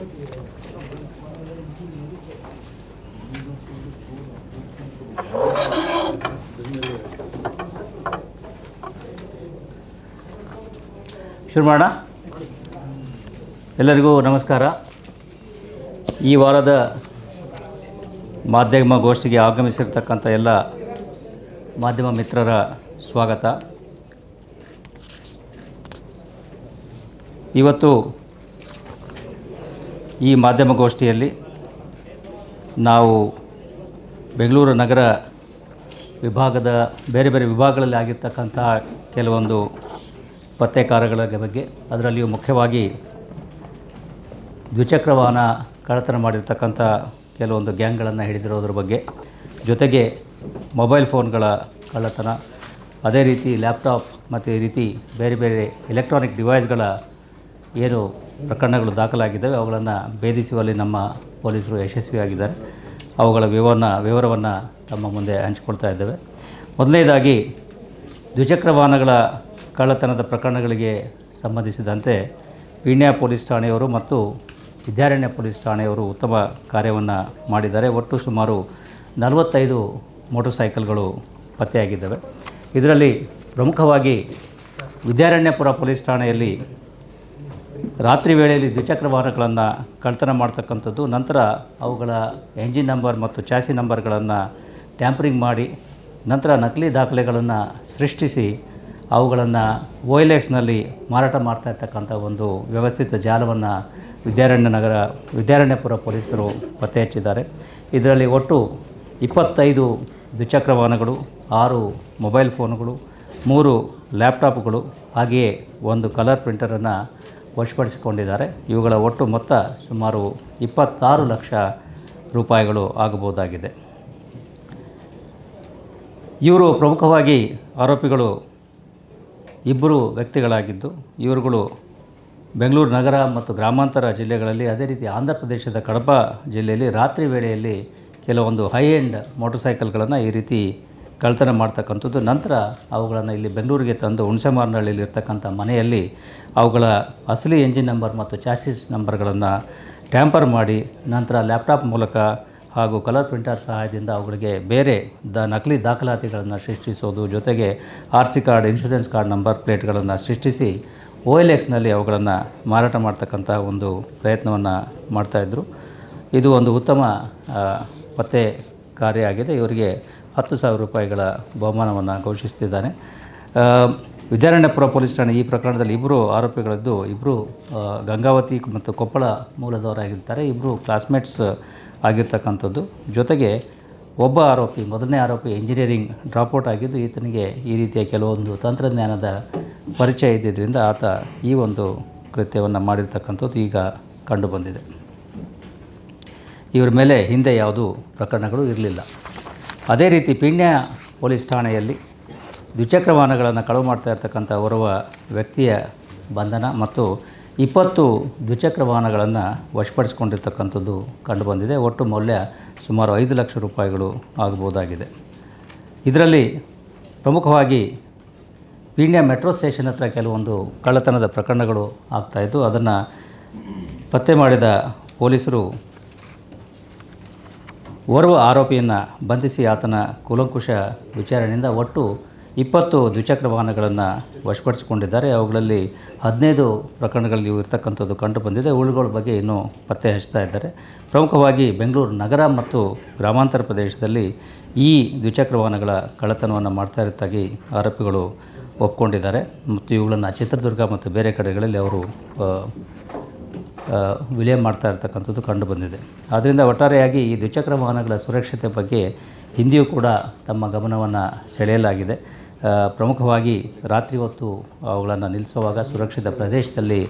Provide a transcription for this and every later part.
ಶುರು ಮಾಡೋಣ. ಎಲ್ಲರಿಗೂ ನಮಸ್ಕಾರ. ಈ ವಾರದ ಮಾಧ್ಯಮ ಗೋಷ್ಠಿಗೆ ಆಗಮಿಸಿರ್ತಕ್ಕಂಥ ಎಲ್ಲ ಮಾಧ್ಯಮ ಮಿತ್ರರ ಸ್ವಾಗತ. ಇವತ್ತು ಈ ಮಾಧ್ಯಮ ಗೋಷ್ಠಿಯಲ್ಲಿ ನಾವು ಬೆಂಗಳೂರು ನಗರ ವಿಭಾಗದ ಬೇರೆ ಬೇರೆ ವಿಭಾಗಗಳಲ್ಲಿ ಆಗಿರ್ತಕ್ಕಂಥ ಕೆಲವೊಂದು ಪತ್ತೆಕಾರಗಳ ಬಗ್ಗೆ, ಅದರಲ್ಲಿಯೂ ಮುಖ್ಯವಾಗಿ ದ್ವಿಚಕ್ರ ವಾಹನ ಕಳ್ಳತನ ಮಾಡಿರ್ತಕ್ಕಂಥ ಕೆಲವೊಂದು ಗ್ಯಾಂಗ್ಗಳನ್ನು ಹಿಡಿದಿರೋದ್ರ ಬಗ್ಗೆ, ಜೊತೆಗೆ ಮೊಬೈಲ್ ಫೋನ್ಗಳ ಕಳ್ಳತನ, ಅದೇ ರೀತಿ ಲ್ಯಾಪ್ಟಾಪ್ ಮತ್ತು ಈ ರೀತಿ ಬೇರೆ ಬೇರೆ ಎಲೆಕ್ಟ್ರಾನಿಕ್ ಡಿವೈಸ್ಗಳ ಏನು ಪ್ರಕರಣಗಳು ದಾಖಲಾಗಿದ್ದಾವೆ ಅವುಗಳನ್ನು ಭೇದಿಸುವಲ್ಲಿ ನಮ್ಮ ಪೊಲೀಸರು ಯಶಸ್ವಿಯಾಗಿದ್ದಾರೆ. ಅವುಗಳ ವಿವರವನ್ನು ತಮ್ಮ ಮುಂದೆ ಹಂಚಿಕೊಳ್ತಾ ಇದ್ದೇವೆ. ಮೊದಲನೇದಾಗಿ ದ್ವಿಚಕ್ರ ವಾಹನಗಳ ಕಳ್ಳತನದ ಪ್ರಕರಣಗಳಿಗೆ ಸಂಬಂಧಿಸಿದಂತೆ ಪೀಣ್ಯ ಪೊಲೀಸ್ ಠಾಣೆಯವರು ಮತ್ತು ವಿದ್ಯಾರಣ್ಯ ಪೊಲೀಸ್ ಠಾಣೆಯವರು ಉತ್ತಮ ಕಾರ್ಯವನ್ನು ಮಾಡಿದ್ದಾರೆ. ಒಟ್ಟು ಸುಮಾರು 45 ಮೋಟರ್ ಸೈಕಲ್ಗಳು ಪತ್ತೆಯಾಗಿದ್ದಾವೆ. ಇದರಲ್ಲಿ ಪ್ರಮುಖವಾಗಿ ವಿದ್ಯಾರಣ್ಯಪುರ ಪೊಲೀಸ್ ಠಾಣೆಯಲ್ಲಿ ರಾತ್ರಿ ವೇಳೆಯಲ್ಲಿ ದ್ವಿಚಕ್ರ ವಾಹನಗಳನ್ನು ಕಳ್ಳತನ ಮಾಡ್ತಕ್ಕಂಥದ್ದು, ನಂತರ ಅವುಗಳ ಎಂಜಿನ್ ನಂಬರ್ ಮತ್ತು ಚಾಸಿ ನಂಬರ್ಗಳನ್ನು ಟ್ಯಾಂಪರಿಂಗ್ ಮಾಡಿ ನಂತರ ನಕಲಿ ದಾಖಲೆಗಳನ್ನು ಸೃಷ್ಟಿಸಿ ಅವುಗಳನ್ನು OLXನಲ್ಲಿ ಮಾರಾಟ ಮಾಡ್ತಾ ಇರ್ತಕ್ಕಂಥ ಒಂದು ವ್ಯವಸ್ಥಿತ ಜಾಲವನ್ನು ವಿದ್ಯಾರಣ್ಯಪುರ ಪೊಲೀಸರು ಪತ್ತೆ ಹಚ್ಚಿದ್ದಾರೆ. ಇದರಲ್ಲಿ ಒಟ್ಟು 25 ದ್ವಿಚಕ್ರ ವಾಹನಗಳು, 6 ಮೊಬೈಲ್ ಫೋನುಗಳು, 3 ಲ್ಯಾಪ್ಟಾಪ್ಗಳು, ಹಾಗೆಯೇ 1 ಕಲರ್ ಪ್ರಿಂಟರನ್ನು ವಶಪಡಿಸಿಕೊಂಡಿದ್ದಾರೆ. ಇವುಗಳ ಒಟ್ಟು ಮೊತ್ತ ಸುಮಾರು 26 ಲಕ್ಷ ರೂಪಾಯಿಗಳು ಆಗಬಹುದಾಗಿದೆ. ಇವರು ಪ್ರಮುಖವಾಗಿ ಆರೋಪಿಗಳು ಇಬ್ಬರು ವ್ಯಕ್ತಿಗಳಾಗಿದ್ದು, ಇವರುಗಳು ಬೆಂಗಳೂರು ನಗರ ಮತ್ತು ಗ್ರಾಮಾಂತರ ಜಿಲ್ಲೆಗಳಲ್ಲಿ, ಅದೇ ರೀತಿ ಆಂಧ್ರ ಪ್ರದೇಶದ ಕಡಪ ಜಿಲ್ಲೆಯಲ್ಲಿ ರಾತ್ರಿ ವೇಳೆಯಲ್ಲಿ ಕೆಲವೊಂದು ಹೈ ಎಂಡ್ ಮೋಟರ್ ಸೈಕಲ್ಗಳನ್ನು ಈ ರೀತಿ ಕಳ್ಳತನ ಮಾಡ್ತಕ್ಕಂಥದ್ದು. ನಂತರ ಅವುಗಳನ್ನು ಇಲ್ಲಿ ಬೆಂಗಳೂರಿಗೆ ತಂದು ಹುಣಸೆಮಾರನಹಳ್ಳಿಯಲ್ಲಿ ಇರ್ತಕ್ಕಂಥ ಮನೆಯಲ್ಲಿ ಅವುಗಳ ಅಸಲಿ ಎಂಜಿನ್ ನಂಬರ್ ಮತ್ತು ಚಾಸಿಸ್ ನಂಬರ್ಗಳನ್ನು ಟ್ಯಾಂಪರ್ ಮಾಡಿ ನಂತರ ಲ್ಯಾಪ್ಟಾಪ್ ಮೂಲಕ ಹಾಗೂ ಕಲರ್ ಪ್ರಿಂಟರ್ ಸಹಾಯದಿಂದ ಅವುಗಳಿಗೆ ಬೇರೆ ನಕಲಿ ದಾಖಲಾತಿಗಳನ್ನು ಸೃಷ್ಟಿಸೋದು, ಜೊತೆಗೆ RC card, insurance card number ಪ್ಲೇಟ್ಗಳನ್ನು ಸೃಷ್ಟಿಸಿ OLXನಲ್ಲಿ ಅವುಗಳನ್ನು ಮಾರಾಟ ಮಾಡ್ತಕ್ಕಂಥ ಒಂದು ಪ್ರಯತ್ನವನ್ನು ಮಾಡ್ತಾಯಿದ್ರು. ಇದು ಒಂದು ಉತ್ತಮ ಪತ್ತೆ ಕಾರ್ಯ ಆಗಿದೆ. ಇವರಿಗೆ 10,000 ರೂಪಾಯಿಗಳ ಬಹುಮಾನವನ್ನು ಘೋಷಿಸ್ತಿದ್ದಾನೆ. ವಿದ್ಯಾರಣ್ಯಪುರ ಪೊಲೀಸ್ ಠಾಣೆ ಈ ಪ್ರಕರಣದಲ್ಲಿ ಇಬ್ಬರು ಆರೋಪಿಗಳದ್ದು, ಇಬ್ಬರು ಗಂಗಾವತಿ ಮತ್ತು ಕೊಪ್ಪಳ ಮೂಲದವರಾಗಿರ್ತಾರೆ. ಇಬ್ಬರು ಕ್ಲಾಸ್ಮೇಟ್ಸ್ ಆಗಿರ್ತಕ್ಕಂಥದ್ದು. ಜೊತೆಗೆ ಒಬ್ಬ ಆರೋಪಿ, ಮೊದಲನೇ ಆರೋಪಿ ಇಂಜಿನಿಯರಿಂಗ್ ಡ್ರಾಪ್ಔಟ್ ಆಗಿದ್ದು, ಈತನಿಗೆ ಈ ರೀತಿಯ ಕೆಲವೊಂದು ತಂತ್ರಜ್ಞಾನದ ಪರಿಚಯ ಇದ್ದಿದ್ದರಿಂದ ಆತ ಈ ಒಂದು ಕೃತ್ಯವನ್ನು ಮಾಡಿರ್ತಕ್ಕಂಥದ್ದು ಈಗ ಕಂಡುಬಂದಿದೆ. ಇವರ ಮೇಲೆ ಹಿಂದೆ ಯಾವುದೂ ಪ್ರಕರಣಗಳು ಇರಲಿಲ್ಲ. ಅದೇ ರೀತಿ ಪೀಣ್ಯ ಪೊಲೀಸ್ ಠಾಣೆಯಲ್ಲಿ ದ್ವಿಚಕ್ರ ವಾಹನಗಳನ್ನು ಕಳವು ಮಾಡ್ತಾ ಇರ್ತಕ್ಕಂಥ ಓರ್ವ ವ್ಯಕ್ತಿಯ ಬಂಧನ ಮತ್ತು 20 ದ್ವಿಚಕ್ರ ವಾಹನಗಳನ್ನು ವಶಪಡಿಸಿಕೊಂಡಿರ್ತಕ್ಕಂಥದ್ದು ಕಂಡುಬಂದಿದೆ. ಒಟ್ಟು ಮೌಲ್ಯ ಸುಮಾರು 5 ಲಕ್ಷ ರೂಪಾಯಿಗಳು ಆಗಬಹುದಾಗಿದೆ. ಇದರಲ್ಲಿ ಪ್ರಮುಖವಾಗಿ ಪೀಣ್ಯ ಮೆಟ್ರೋ ಸ್ಟೇಷನ್ ಹತ್ರ ಕೆಲವೊಂದು ಕಳ್ಳತನದ ಪ್ರಕರಣಗಳು ಆಗ್ತಾಯಿದ್ದು, ಅದನ್ನು ಪತ್ತೆ ಮಾಡಿದ ಪೊಲೀಸರು ಓರ್ವ ಆರೋಪಿಯನ್ನು ಬಂಧಿಸಿ ಆತನ ಕೂಲಂಕುಷ ವಿಚಾರಣೆಯಿಂದ ಒಟ್ಟು 20 ದ್ವಿಚಕ್ರ ವಾಹನಗಳನ್ನು ವಶಪಡಿಸಿಕೊಂಡಿದ್ದಾರೆ. ಅವುಗಳಲ್ಲಿ 15 ಪ್ರಕರಣಗಳಲ್ಲಿ ಇರ್ತಕ್ಕಂಥದ್ದು ಕಂಡುಬಂದಿದೆ. ಉಳಿಗಳ ಬಗ್ಗೆ ಇನ್ನೂ ಪತ್ತೆ ಹಚ್ತಾ ಇದ್ದಾರೆ. ಪ್ರಮುಖವಾಗಿ ಬೆಂಗಳೂರು ನಗರ ಮತ್ತು ಗ್ರಾಮಾಂತರ ಪ್ರದೇಶದಲ್ಲಿ ಈ ದ್ವಿಚಕ್ರ ವಾಹನಗಳ ಕಳ್ಳತನವನ್ನು ಮಾಡ್ತಾ ಇರುತ್ತಾಗಿ ಆರೋಪಿಗಳು ಒಪ್ಕೊಂಡಿದ್ದಾರೆ ಮತ್ತು ಇವುಗಳನ್ನು ಚಿತ್ರದುರ್ಗ ಮತ್ತು ಬೇರೆ ಕಡೆಗಳಲ್ಲಿ ಅವರು ವಿಲೇ ಮಾಡ್ತಾ ಇರ್ತಕ್ಕಂಥದ್ದು ಕಂಡುಬಂದಿದೆ. ಆದ್ದರಿಂದ ಒಟ್ಟಾರೆಯಾಗಿ ಈ ದ್ವಿಚಕ್ರ ವಾಹನಗಳ ಸುರಕ್ಷತೆ ಬಗ್ಗೆ ಹಿಂದೆಯೂ ಕೂಡ ತಮ್ಮ ಗಮನವನ್ನು ಸೆಳೆಯಲಾಗಿದೆ. ಪ್ರಮುಖವಾಗಿ ರಾತ್ರಿ ಹೊತ್ತು ಅವುಗಳನ್ನು ನಿಲ್ಲಿಸುವಾಗ ಸುರಕ್ಷಿತ ಪ್ರದೇಶದಲ್ಲಿ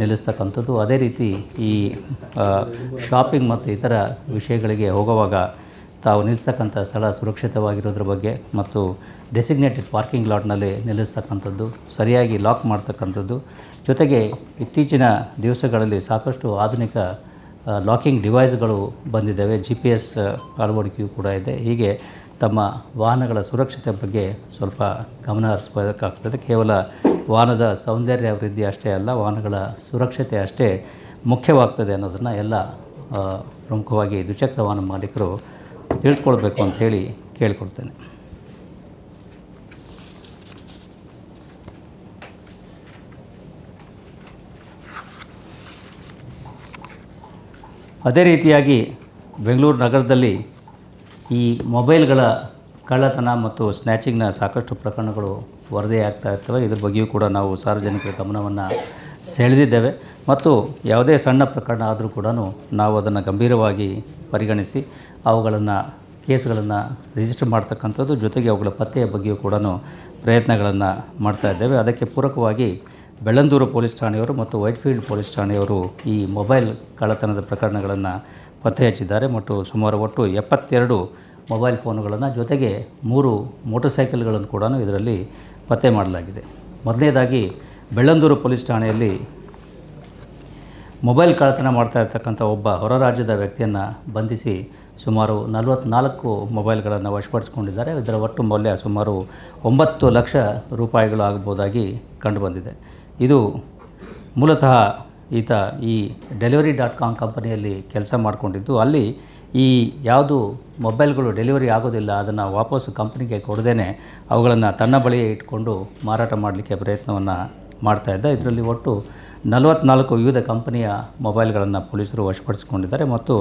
ನಿಲ್ಲಿಸ್ತಕ್ಕಂಥದ್ದು, ಅದೇ ರೀತಿ ಈ ಶಾಪಿಂಗ್ ಮತ್ತು ಇತರ ವಿಷಯಗಳಿಗೆ ಹೋಗುವಾಗ ತಾವು ನಿಲ್ಲಿಸ್ತಕ್ಕಂಥ ಸ್ಥಳ ಸುರಕ್ಷಿತವಾಗಿರೋದ್ರ ಬಗ್ಗೆ ಮತ್ತು ಡೆಸಿಗ್ನೇಟೆಡ್ ಪಾರ್ಕಿಂಗ್ ಲಾಟ್ನಲ್ಲಿ ನಿಲ್ಲಿಸ್ತಕ್ಕಂಥದ್ದು, ಸರಿಯಾಗಿ ಲಾಕ್ ಮಾಡ್ತಕ್ಕಂಥದ್ದು, ಜೊತೆಗೆ ಇತ್ತೀಚಿನ ದಿವಸಗಳಲ್ಲಿ ಸಾಕಷ್ಟು ಆಧುನಿಕ ಲಾಕಿಂಗ್ ಡಿವೈಸ್ಗಳು ಬಂದಿದ್ದಾವೆ, GPS ಅಳವಡಿಕೆಯೂ ಕೂಡ ಇದೆ. ಹೀಗೆ ತಮ್ಮ ವಾಹನಗಳ ಸುರಕ್ಷತೆ ಬಗ್ಗೆ ಸ್ವಲ್ಪ ಗಮನ ಹರಿಸಬೇಕಾಗ್ತದೆ. ಕೇವಲ ವಾಹನದ ಸೌಂದರ್ಯ ವೃದ್ಧಿ ಅಷ್ಟೇ ಅಲ್ಲ, ವಾಹನಗಳ ಸುರಕ್ಷತೆ ಅಷ್ಟೇ ಮುಖ್ಯವಾಗ್ತದೆ ಅನ್ನೋದನ್ನು ಎಲ್ಲ ಪ್ರಮುಖವಾಗಿ ದ್ವಿಚಕ್ರ ವಾಹನ ಮಾಲೀಕರು ತಿಳಿದುಕೊಳ್ಬೇಕು ಅಂತ ಹೇಳಿ ಕೇಳಿಕೊಳ್ತೇನೆ. ಅದೇ ರೀತಿಯಾಗಿ ಬೆಂಗಳೂರು ನಗರದಲ್ಲಿ ಈ ಮೊಬೈಲ್ಗಳ ಕಳ್ಳತನ ಮತ್ತು ಸ್ನ್ಯಾಚಿಂಗ್ನ ಸಾಕಷ್ಟು ಪ್ರಕರಣಗಳು ವರದಿಯಾಗ್ತಾ ಇರ್ತವೆ. ಇದ್ರ ಬಗ್ಗೆಯೂ ಕೂಡ ನಾವು ಸಾರ್ವಜನಿಕರ ಗಮನವನ್ನು ಸೆಳೆದಿದ್ದೇವೆ ಮತ್ತು ಯಾವುದೇ ಸಣ್ಣ ಪ್ರಕರಣ ಆದರೂ ಕೂಡ ನಾವು ಅದನ್ನು ಗಂಭೀರವಾಗಿ ಪರಿಗಣಿಸಿ ಅವುಗಳನ್ನು ಕೇಸ್ಗಳನ್ನು ರಿಜಿಸ್ಟರ್ ಮಾಡ್ತಕ್ಕಂಥದ್ದು, ಜೊತೆಗೆ ಅವುಗಳ ಪತ್ತೆಯ ಬಗ್ಗೆಯೂ ಕೂಡ ಪ್ರಯತ್ನಗಳನ್ನು ಮಾಡ್ತಾ ಇದ್ದೇವೆ. ಅದಕ್ಕೆ ಪೂರಕವಾಗಿ ಬೆಳ್ಳಂದೂರು ಪೊಲೀಸ್ ಠಾಣೆಯವರು ಮತ್ತು ವೈಟ್ಫೀಲ್ಡ್ ಪೊಲೀಸ್ ಠಾಣೆಯವರು ಈ ಮೊಬೈಲ್ ಕಳ್ಳತನದ ಪ್ರಕರಣಗಳನ್ನು ಪತ್ತೆ ಹಚ್ಚಿದ್ದಾರೆ ಮತ್ತು ಸುಮಾರು ಒಟ್ಟು 72 ಮೊಬೈಲ್ ಫೋನುಗಳನ್ನು ಜೊತೆಗೆ 3 ಮೋಟರ್ ಸೈಕಲ್ಗಳನ್ನು ಕೂಡ ಇದರಲ್ಲಿ ಪತ್ತೆ ಮಾಡಲಾಗಿದೆ. ಮೊದಲನೇದಾಗಿ ಬೆಳ್ಳಂದೂರು ಪೊಲೀಸ್ ಠಾಣೆಯಲ್ಲಿ ಮೊಬೈಲ್ ಕಳ್ಳತನ ಮಾಡ್ತಾ ಇರ್ತಕ್ಕಂಥ ಒಬ್ಬ ಹೊರ ರಾಜ್ಯದ ವ್ಯಕ್ತಿಯನ್ನು ಬಂಧಿಸಿ ಸುಮಾರು 44 ಮೊಬೈಲ್ಗಳನ್ನು ವಶಪಡಿಸಿಕೊಂಡಿದ್ದಾರೆ. ಇದರ ಒಟ್ಟು ಮೌಲ್ಯ ಸುಮಾರು 9 ಲಕ್ಷ ರೂಪಾಯಿಗಳು ಆಗಬಹುದಾಗಿ ಕಂಡುಬಂದಿದೆ. ಇದು ಮೂಲತಃ ಈತ ಈ Delivery.com ಕಂಪನಿಯಲ್ಲಿ ಕೆಲಸ ಮಾಡಿಕೊಂಡಿದ್ದು, ಅಲ್ಲಿ ಈ ಯಾವುದು ಮೊಬೈಲ್ಗಳು ಡೆಲಿವರಿ ಆಗೋದಿಲ್ಲ ಅದನ್ನು ವಾಪಸ್ಸು ಕಂಪ್ನಿಗೆ ಕೊಡದೇನೆ ಅವುಗಳನ್ನು ತನ್ನ ಬಳಿಯೇ ಇಟ್ಕೊಂಡು ಮಾರಾಟ ಮಾಡಲಿಕ್ಕೆ ಪ್ರಯತ್ನವನ್ನು ಮಾಡ್ತಾಯಿದ್ದ. ಇದರಲ್ಲಿ ಒಟ್ಟು 44 ವಿವಿಧ ಕಂಪನಿಯ ಮೊಬೈಲ್ಗಳನ್ನು ಪೊಲೀಸರು ವಶಪಡಿಸಿಕೊಂಡಿದ್ದಾರೆ ಮತ್ತು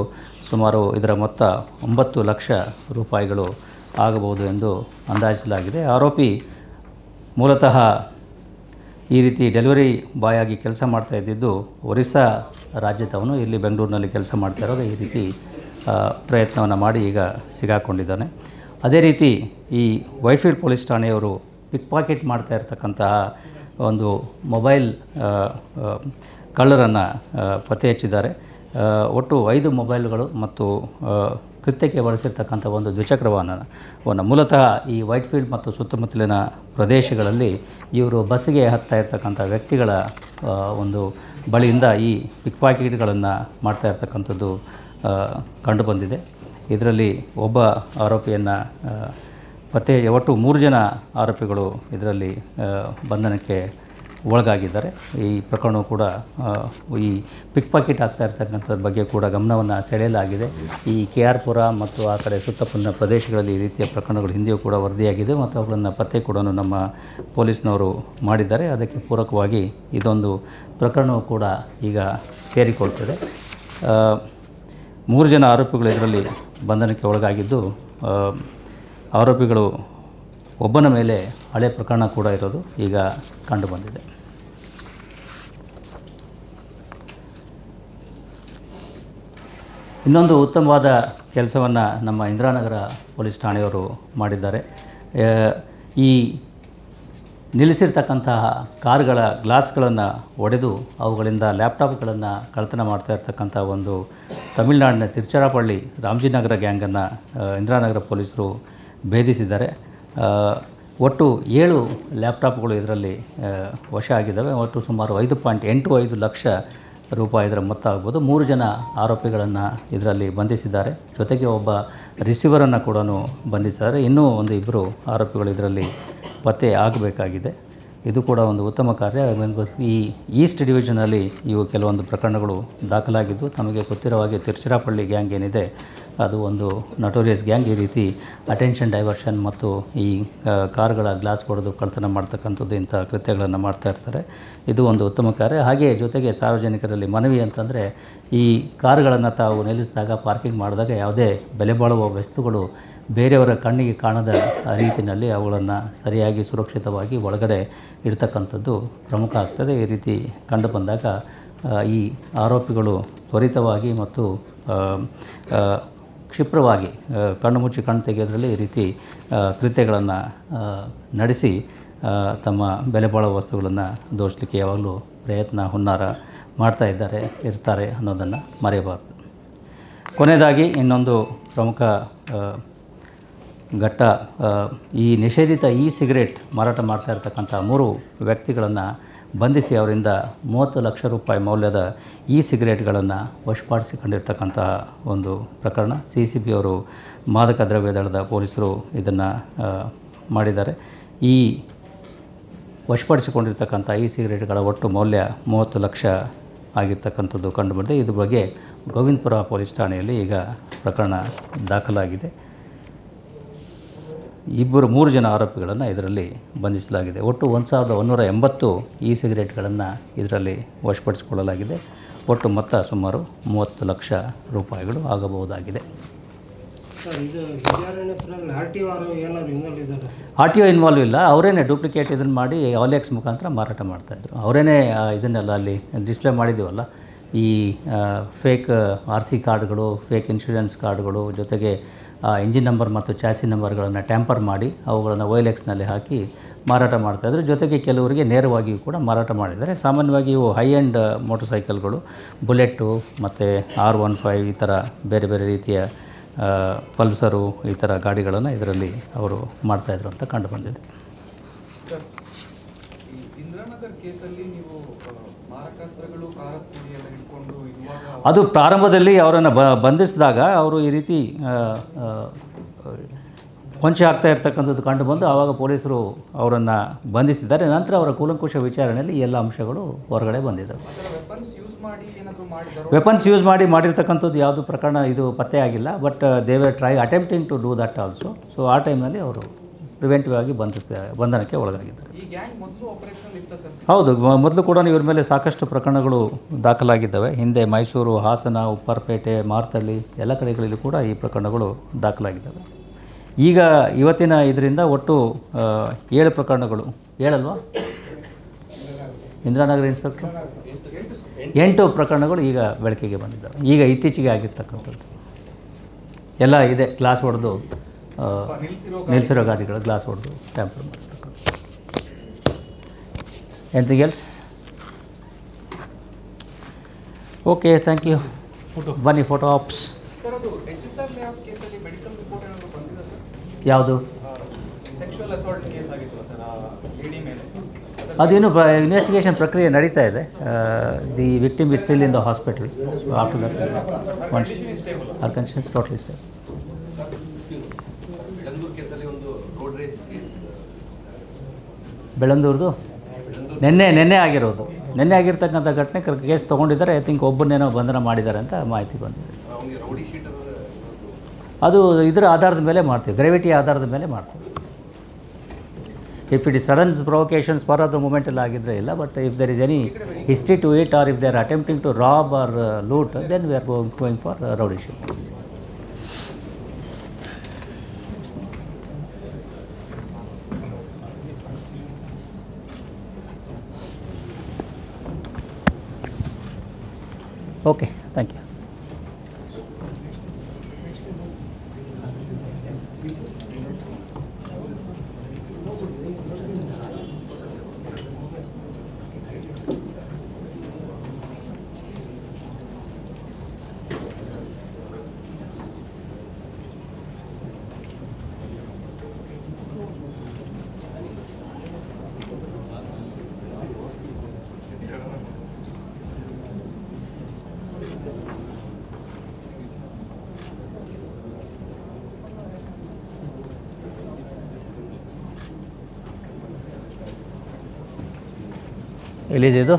ಸುಮಾರು ಇದರ ಮೊತ್ತ 9 ಲಕ್ಷ ರೂಪಾಯಿಗಳು ಆಗಬಹುದು ಎಂದು ಅಂದಾಜಿಸಲಾಗಿದೆ. ಆರೋಪಿ ಮೂಲತಃ ಈ ರೀತಿ ಡೆಲಿವರಿ ಬಾಯ್ ಆಗಿ ಕೆಲಸ ಮಾಡ್ತಾ ಇದ್ದಿದ್ದು ಒರಿಸ್ಸಾ ರಾಜ್ಯದವನು. ಇಲ್ಲಿ ಬೆಂಗಳೂರಿನಲ್ಲಿ ಕೆಲಸ ಮಾಡ್ತಾ ಇರೋದು ಈ ರೀತಿ ಪ್ರಯತ್ನವನ್ನು ಮಾಡಿ ಈಗ ಸಿಗಾಕೊಂಡಿದ್ದಾನೆ. ಅದೇ ರೀತಿ ಈ ವೈಟ್ಫೀಲ್ಡ್ ಪೊಲೀಸ್ ಠಾಣೆಯವರು ಪಿಕ್ ಪಾಕೆಟ್ ಮಾಡ್ತಾ ಇರ್ತಕ್ಕಂತಹ ಒಂದು ಮೊಬೈಲ್ ಕಳ್ಳರನ್ನು ಪತ್ತೆ ಹಚ್ಚಿದ್ದಾರೆ. ಒಟ್ಟು 5 ಮೊಬೈಲ್ಗಳು ಮತ್ತು ಕೃತ್ಯಕ್ಕೆ ಬಳಸಿರ್ತಕ್ಕಂಥ ಒಂದು ದ್ವಿಚಕ್ರ ವಾಹನವನ್ನು ಮೂಲತಃ ಈ ವೈಟ್ಫೀಲ್ಡ್ ಮತ್ತು ಸುತ್ತಮುತ್ತಲಿನ ಪ್ರದೇಶಗಳಲ್ಲಿ ಇವರು ಬಸ್ಸಿಗೆ ಹತ್ತಾ ಇರ್ತಕ್ಕಂಥ ವ್ಯಕ್ತಿಗಳ ಒಂದು ಬಳಿಯಿಂದ ಈ ಪಿಕ್ ಪಾಕೆಟ್ಗಳನ್ನು ಮಾಡ್ತಾ ಇರ್ತಕ್ಕಂಥದ್ದು ಕಂಡುಬಂದಿದೆ. ಇದರಲ್ಲಿ ಒಬ್ಬ ಆರೋಪಿಯನ್ನು ಪತ್ತೆ ಒಟ್ಟು 3 ಜನ ಆರೋಪಿಗಳು ಇದರಲ್ಲಿ ಬಂಧನಕ್ಕೆ ಒಳಗಾಗಿದ್ದಾರೆ. ಈ ಪ್ರಕರಣವು ಕೂಡ ಈ ಪಿಕ್ ಪಾಕೆಟ್ ಆಗ್ತಾ ಇರ್ತಕ್ಕಂಥದ್ರ ಬಗ್ಗೆ ಕೂಡ ಗಮನವನ್ನು ಸೆಳೆಯಲಾಗಿದೆ. ಈ KR ಪುರ ಮತ್ತು ಆ ಕಡೆ ಸುತ್ತಮುತ್ತಲಿನ ಪ್ರದೇಶಗಳಲ್ಲಿ ಈ ರೀತಿಯ ಪ್ರಕರಣಗಳು ಹಿಂದೆಯೂ ಕೂಡ ವರದಿಯಾಗಿದೆ ಮತ್ತು ಅವುಗಳನ್ನು ಪತ್ತೆ ಕೂಡ ನಮ್ಮ ಪೊಲೀಸ್ನವರು ಮಾಡಿದ್ದಾರೆ. ಅದಕ್ಕೆ ಪೂರಕವಾಗಿ ಇದೊಂದು ಪ್ರಕರಣವು ಕೂಡ ಈಗ ಸೇರಿಕೊಳ್ತದೆ. 3 ಜನ ಆರೋಪಿಗಳು ಇದರಲ್ಲಿ ಬಂಧನಕ್ಕೆ ಒಳಗಾಗಿದ್ದು, ಆರೋಪಿಗಳು ಒಬ್ಬನ ಮೇಲೆ ಹಳೆ ಪ್ರಕರಣ ಕೂಡ ಇರೋದು ಈಗ ಕಂಡುಬಂದಿದೆ. ಇನ್ನೊಂದು ಉತ್ತಮವಾದ ಕೆಲಸವನ್ನು ನಮ್ಮ ಇಂದಿರಾನಗರ ಪೊಲೀಸ್ ಠಾಣೆಯವರು ಮಾಡಿದ್ದಾರೆ. ಈ ನಿಲ್ಲಿಸಿರ್ತಕ್ಕಂತಹ ಕಾರುಗಳ ಗ್ಲಾಸ್ಗಳನ್ನು ಒಡೆದು ಅವುಗಳಿಂದ ಲ್ಯಾಪ್ಟಾಪ್ಗಳನ್ನು ಕಳ್ಳತನ ಮಾಡ್ತಾ ಇರ್ತಕ್ಕಂಥ ಒಂದು ತಮಿಳುನಾಡಿನ ತಿರುಚಿರಾಪಳ್ಳಿ ರಾಮಜಿನಗರ ಗ್ಯಾಂಗನ್ನು ಇಂದಿರಾನಗರ ಪೊಲೀಸರು ಭೇದಿಸಿದ್ದಾರೆ. ಒಟ್ಟು 7 ಲ್ಯಾಪ್ಟಾಪ್ಗಳು ಇದರಲ್ಲಿ ವಶ ಆಗಿದ್ದಾವೆ. ಒಟ್ಟು ಸುಮಾರು 5.85 ಲಕ್ಷ ರೂಪಾಯಿ ಇದರ ಮೊತ್ತ ಆಗ್ಬೋದು. 3 ಜನ ಆರೋಪಿಗಳನ್ನು ಇದರಲ್ಲಿ ಬಂಧಿಸಿದ್ದಾರೆ. ಜೊತೆಗೆ ಒಬ್ಬ ರಿಸೀವರನ್ನು ಕೂಡ ಬಂಧಿಸಿದ್ದಾರೆ. ಇನ್ನೂ 1-2 ಆರೋಪಿಗಳು ಇದರಲ್ಲಿ ಪತ್ತೆ ಆಗಬೇಕಾಗಿದೆ. ಇದು ಕೂಡ ಒಂದು ಉತ್ತಮ ಕಾರ್ಯ. ಈ ಈಸ್ಟ್ ಡಿವಿಷನಲ್ಲಿ ಇವು ಕೆಲವೊಂದು ಪ್ರಕರಣಗಳು ದಾಖಲಾಗಿದ್ದು, ತಮಗೆ ಗೊತ್ತಿರೋ ಹಾಗೆ ತಿರುಚಿರಾಪಳ್ಳಿ ಗ್ಯಾಂಗ್ ಏನಿದೆ ಅದು ಒಂದು ನಟೋರಿಯಸ್ ಗ್ಯಾಂಗ್. ಈ ರೀತಿ ಅಟೆನ್ಷನ್ ಡೈವರ್ಷನ್ ಮತ್ತು ಈ ಕಾರುಗಳ ಗ್ಲಾಸ್ ಹೊಡೆದು ಕಳ್ಳತನ ಮಾಡ್ತಕ್ಕಂಥದ್ದು ಇಂಥ ಕೃತ್ಯಗಳನ್ನು ಮಾಡ್ತಾ ಇರ್ತಾರೆ. ಇದು ಒಂದು ಉತ್ತಮ ಕಾರ್ಯ. ಹಾಗೆ ಜೊತೆಗೆ ಸಾರ್ವಜನಿಕರಲ್ಲಿ ಮನವಿ ಅಂತಂದರೆ, ಈ ಕಾರುಗಳನ್ನು ತಾವು ನಿಲ್ಲಿಸಿದಾಗ ಪಾರ್ಕಿಂಗ್ ಮಾಡಿದಾಗ ಯಾವುದೇ ಬೆಲೆ ಬಾಳುವ ವಸ್ತುಗಳು ಬೇರೆಯವರ ಕಣ್ಣಿಗೆ ಕಾಣದ ರೀತಿಯಲ್ಲಿ ಅವುಗಳನ್ನು ಸರಿಯಾಗಿ ಸುರಕ್ಷಿತವಾಗಿ ಒಳಗಡೆ ಇಡ್ತಕ್ಕಂಥದ್ದು ಪ್ರಮುಖ ಆಗ್ತದೆ. ಈ ರೀತಿ ಕಂಡು ಬಂದಾಗ ಈ ಆರೋಪಿಗಳು ತ್ವರಿತವಾಗಿ ಮತ್ತು ಕ್ಷಿಪ್ರವಾಗಿ ಕಣ್ಣು ಮುಚ್ಚಿ ಕಣ್ಣು ತೆಗೆಯೋದ್ರಲ್ಲಿ ಈ ರೀತಿ ಕೃತ್ಯಗಳನ್ನು ನಡೆಸಿ ತಮ್ಮ ಬೆಲೆ ಬಾಳುವ ವಸ್ತುಗಳನ್ನು ದೋಚಲಿಕ್ಕೆ ಯಾವಾಗಲೂ ಪ್ರಯತ್ನ ಹುನ್ನಾರ ಇರ್ತಾರೆ ಅನ್ನೋದನ್ನು ಮರೆಯಬಾರ್ದು. ಕೊನೆಯದಾಗಿ ಇನ್ನೊಂದು ಪ್ರಮುಖ ಘಟ್ಟ, ಈ ನಿಷೇಧಿತ ಸಿಗರೇಟ್ ಮಾರಾಟ ಮಾಡ್ತಾ ಇರ್ತಕ್ಕಂಥ 3 ವ್ಯಕ್ತಿಗಳನ್ನು ಬಂಧಿಸಿ ಅವರಿಂದ 30 ಲಕ್ಷ ರೂಪಾಯಿ ಮೌಲ್ಯದ ಸಿಗರೇಟ್ಗಳನ್ನು ವಶಪಡಿಸಿಕೊಂಡಿರ್ತಕ್ಕಂತಹ ಒಂದು ಪ್ರಕರಣ. CCB ಅವರು ಮಾದಕ ದ್ರವ್ಯ ದಳದ ಪೊಲೀಸರು ಇದನ್ನು ಮಾಡಿದ್ದಾರೆ. ಈ ವಶಪಡಿಸಿಕೊಂಡಿರ್ತಕ್ಕಂಥ ಸಿಗರೇಟ್ಗಳ ಒಟ್ಟು ಮೌಲ್ಯ 30 ಲಕ್ಷ ಆಗಿರ್ತಕ್ಕಂಥದ್ದು ಕಂಡುಬಂದಿದೆ. ಇದ್ರ ಬಗ್ಗೆ ಗೋವಿಂದಪುರ ಪೊಲೀಸ್ ಠಾಣೆಯಲ್ಲಿ ಈಗ ಪ್ರಕರಣ ದಾಖಲಾಗಿದೆ. 3 ಜನ ಆರೋಪಿಗಳನ್ನು ಇದರಲ್ಲಿ ಬಂಧಿಸಲಾಗಿದೆ. ಒಟ್ಟು 1180 ಇ ಸಿಗರೇಟ್ಗಳನ್ನು ಇದರಲ್ಲಿ ವಶಪಡಿಸಿಕೊಳ್ಳಲಾಗಿದೆ. ಒಟ್ಟು ಮೊತ್ತ ಸುಮಾರು 30 ಲಕ್ಷ ರೂಪಾಯಿಗಳು ಆಗಬಹುದಾಗಿದೆ. ಆರ್ ಟಿ ಒ ಇನ್ವಾಲ್ವ್ ಇಲ್ಲ, ಅವರೇನೆ ಡೂಪ್ಲಿಕೇಟ್ ಇದನ್ನು ಮಾಡಿ OLX ಮುಖಾಂತರ ಮಾರಾಟ ಮಾಡ್ತಾಯಿದ್ರು. ಅವರೇನೆ ಇದನ್ನೆಲ್ಲ ಅಲ್ಲಿ ಡಿಸ್ಪ್ಲೇ ಮಾಡಿದ್ದೀವಲ್ಲ, ಈ ಫೇಕ್ RC ಕಾರ್ಡ್ಗಳು, ಫೇಕ್ ಇನ್ಶೂರೆನ್ಸ್ ಕಾರ್ಡ್ಗಳು, ಜೊತೆಗೆ ಇಂಜಿನ್ ನಂಬರ್ ಮತ್ತು ಚಾಸಿ ನಂಬರ್ಗಳನ್ನು ಟ್ಯಾಂಪರ್ ಮಾಡಿ ಅವುಗಳನ್ನು OLXನಲ್ಲಿ ಹಾಕಿ ಮಾರಾಟ ಮಾಡ್ತಾಯಿದ್ರು. ಜೊತೆಗೆ ಕೆಲವರಿಗೆ ನೇರವಾಗಿಯೂ ಕೂಡ ಮಾರಾಟ ಮಾಡಿದ್ದಾರೆ. ಸಾಮಾನ್ಯವಾಗಿ ಇವು ಹೈ ಎಂಡ್ ಮೋಟರ್ ಸೈಕಲ್ಗಳು, ಬುಲೆಟ್ಟು ಮತ್ತು R15 ಈ ಥರ ಬೇರೆ ಬೇರೆ ರೀತಿಯ ಪಲ್ಸರು ಈ ಥರ ಗಾಡಿಗಳನ್ನು ಇದರಲ್ಲಿ ಅವರು ಮಾಡ್ತಾಯಿದ್ರು ಅಂತ ಕಂಡು ಬಂದಿದೆ. ಸರ್, ಈ ಇಂದ್ರಾನಗರ್ ಕೇಸಲ್ಲಿ ನೀವು ಮಾರಕಾಸ್ತ್ರಗಳು, ಖಾರದ ಪುಡಿ ಎಲ್ಲ ಇಟ್ಕೊಂಡು ಇರುವಾಗ ಅದು ಪ್ರಾರಂಭದಲ್ಲಿ ಅವರನ್ನು ಬಂಧಿಸಿದಾಗ ಅವರು ಈ ರೀತಿ ಕೊಂಚೆ ಆಗ್ತಾ ಇರ್ತಕ್ಕಂಥದ್ದು ಕಂಡು ಬಂದು ಆವಾಗ ಪೊಲೀಸರು ಅವರನ್ನು ಬಂಧಿಸಿದ್ದಾರೆ. ನಂತರ ಅವರ ಕೂಲಂಕುಷ ವಿಚಾರಣೆಯಲ್ಲಿ ಈ ಎಲ್ಲ ಅಂಶಗಳು ಹೊರಗಡೆ ಬಂದಿದ್ದಾವೆ. ವೆಪನ್ಸ್ ಯೂಸ್ ಮಾಡಿರ್ತಕ್ಕಂಥದ್ದು ಯಾವುದು ಪ್ರಕರಣ ಇದು ಪತ್ತೆ ಆಗಿಲ್ಲ. But they were attempting to do that also. So ಆ ಟೈಮ್ನಲ್ಲಿ ಅವರು ಪ್ರಿವೆಂಟಿವ್ ಆಗಿ ಬಂಧನಕ್ಕೆ ಒಳಗಾಗಿದ್ದಾರೆ. ಹೌದು, ಮೊದಲು ಕೂಡ ಇವ್ರ ಮೇಲೆ ಸಾಕಷ್ಟು ಪ್ರಕರಣಗಳು ದಾಖಲಾಗಿದ್ದಾವೆ. ಹಿಂದೆ ಮೈಸೂರು, ಹಾಸನ, ಉಪ್ಪರಪೇಟೆ, ಮಾರ್ತಳ್ಳಿ ಎಲ್ಲ ಕಡೆಗಳಲ್ಲಿ ಕೂಡ ಈ ಪ್ರಕರಣಗಳು ದಾಖಲಾಗಿದ್ದಾವೆ. ಈಗ ಇವತ್ತಿನ ಇದರಿಂದ ಒಟ್ಟು 7 ಪ್ರಕರಣಗಳು, 7 ಅಲ್ವಾ ಇಂದಿರಾನಗರ ಇನ್ಸ್ಪೆಕ್ಟ್ರು? 8 ಪ್ರಕರಣಗಳು ಈಗ ಬೆಳಕಿಗೆ ಬಂದಿದ್ದಾವೆ. ಈಗ ಇತ್ತೀಚೆಗೆ ಆಗಿರ್ತಕ್ಕಂಥದ್ದು ಎಲ್ಲ ಇದೆ. ಗ್ಲಾಸ್ ಹೊಡೆದು ನಿಲ್ಲಿಸಿರೋ ಗಾಡಿಗಳು ಗ್ಲಾಸ್ ಹೊಡೆದು ಟ್ಯಾಂಪರ್ ಮಾಡಿರ್ತಕ್ಕಂಥ. Anything else? Okay, thank you. ಬನ್ನಿ, ಫೋಟೋ ಆಪ್ಸ್. ಯಾವುದು? ಅದೇನು ಇನ್ವೆಸ್ಟಿಗೇಷನ್ ಪ್ರಕ್ರಿಯೆ ನಡೀತಾ ಇದೆ. The victim is still in the hospital. So after that are conditions totally stable. ಬೆಳಂದೂರ್ದು ನಿನ್ನೆ ಆಗಿರೋದು. ನಿನ್ನೆ ಆಗಿರ್ತಕ್ಕಂಥ ಘಟನೆ ಕೇಸ್ ತೊಗೊಂಡಿದ್ದಾರೆ. ಐ ಥಿಂಕ್ ಒಬ್ಬನೇನೋ ಬಂಧನ ಮಾಡಿದ್ದಾರೆ ಅಂತ ಮಾಹಿತಿ ಬಂದಿದೆ. ಅದು ಇದರ ಆಧಾರದ ಮೇಲೆ ಮಾಡ್ತೀವಿ, ಗ್ರಾವಿಟಿ ಆಧಾರದ ಮೇಲೆ ಮಾಡ್ತೀವಿ. If it is sudden provocations spur of the moment ಎಲ್ಲ ಆಗಿದ್ದರೆ ಇಲ್ಲ. But if there is any history to it or if they are attempting to rob or loot, then we are going for rowdy sheet. Okay, thank you. ಎಲ್ಲಿದೆ ಇದು?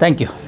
Thank you.